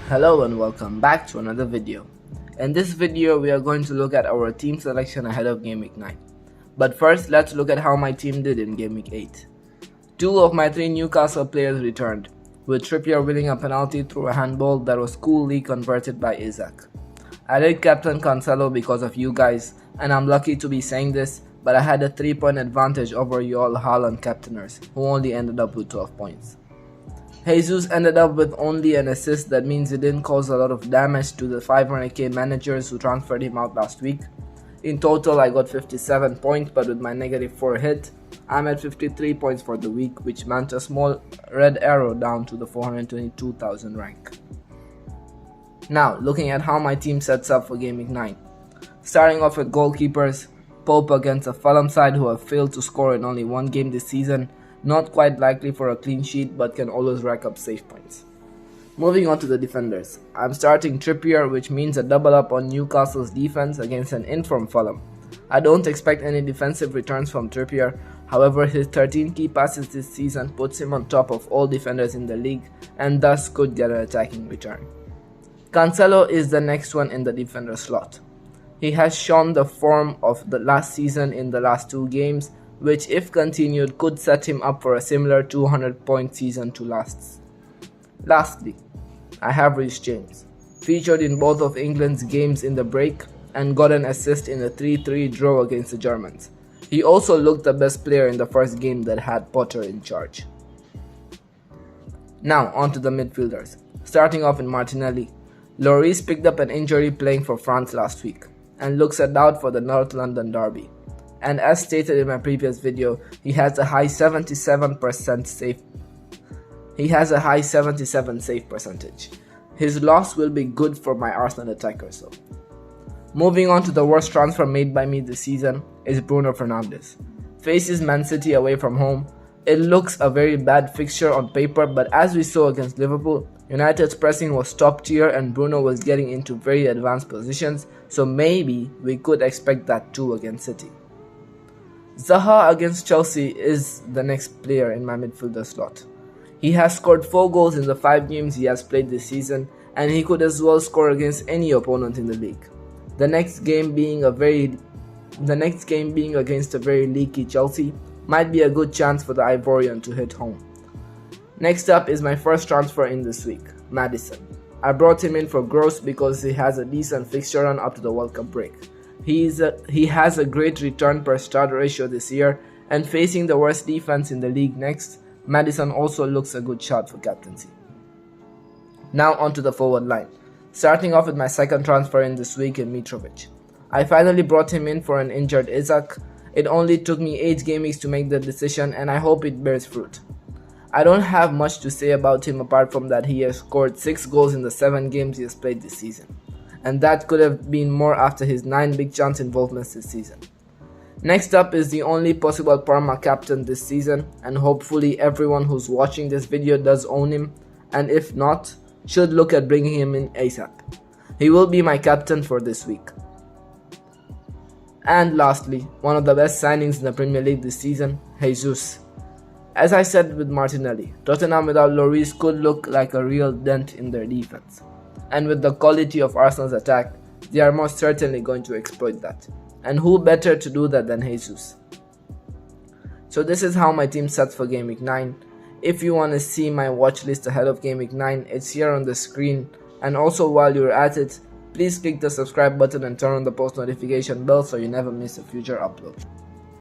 Hello and welcome back to another video. In this video we are going to look at our team selection ahead of Game Week 9. But first let's look at how my team did in Game Week 8. Two of my three Newcastle players returned, with Trippier winning a penalty through a handball that was coolly converted by Isaac. I did captain Cancelo because of you guys, and I'm lucky to be saying this, but I had a 3-point advantage over you all Haaland captainers, who only ended up with 12 points. Jesus ended up with only an assist. That means he didn't cause a lot of damage to the 500k managers who transferred him out last week. In total I got 57 points, but with my -4 hit, I'm at 53 points for the week, which meant a small red arrow down to the 422,000 rank. Now, looking at how my team sets up for Game Week 9. Starting off with goalkeepers, Pope against a Fulham side who have failed to score in only one game this season. Not quite likely for a clean sheet, but can always rack up save points. Moving on to the defenders. I'm starting Trippier, which means a double up on Newcastle's defense against an informed Fulham. I don't expect any defensive returns from Trippier, however his 13 key passes this season puts him on top of all defenders in the league and thus could get an attacking return. Cancelo is the next one in the defender slot. He has shown the form of the last season in the last two games, which if continued could set him up for a similar 200-point season to last's. Lastly, I have Reece James, featured in both of England's games in the break and got an assist in a 3-3 draw against the Germans. He also looked the best player in the first game that had Potter in charge. Now on to the midfielders, starting off in Martinelli. Lloris picked up an injury playing for France last week and looks a doubt for the North London derby. And as stated in my previous video, he has a high 77% save percentage. His loss will be good for my Arsenal attackers though. Moving on to the worst transfer made by me this season is Bruno Fernandez. Faces Man City away from home. It looks a very bad fixture on paper, but as we saw against Liverpool, United's pressing was top tier and Bruno was getting into very advanced positions, so maybe we could expect that too against City. Zaha against Chelsea is the next player in my midfielder slot. He has scored 4 goals in the 5 games he has played this season, and he could as well score against any opponent in the league. The next game being against a very leaky Chelsea might be a good chance for the Ivorian to hit home. Next up is my first transfer in this week, Maddison. I brought him in for Gross because he has a decent fixture run up to the World Cup break. He has a great return per start ratio this year, and facing the worst defense in the league next, Maddison also looks a good shot for captaincy. Now onto the forward line, starting off with my second transfer in this week in Mitrovic. I finally brought him in for an injured Isaac. It only took me 8 game weeks to make the decision, and I hope it bears fruit. I don't have much to say about him apart from that he has scored 6 goals in the 7 games he has played this season. And that could have been more after his 9 big chance involvements this season. Next up is the only possible Parma captain this season, and hopefully everyone who's watching this video does own him, and if not, should look at bringing him in ASAP. He will be my captain for this week. And lastly, one of the best signings in the Premier League this season, Jesus. As I said with Martinelli, Tottenham without Lloris could look like a real dent in their defense. And with the quality of Arsenal's attack, they are most certainly going to exploit that. And who better to do that than Jesus? So this is how my team sets for Game Week 9. If you want to see my watch list ahead of Game Week 9, it's here on the screen. And also while you're at it, please click the subscribe button and turn on the post notification bell so you never miss a future upload.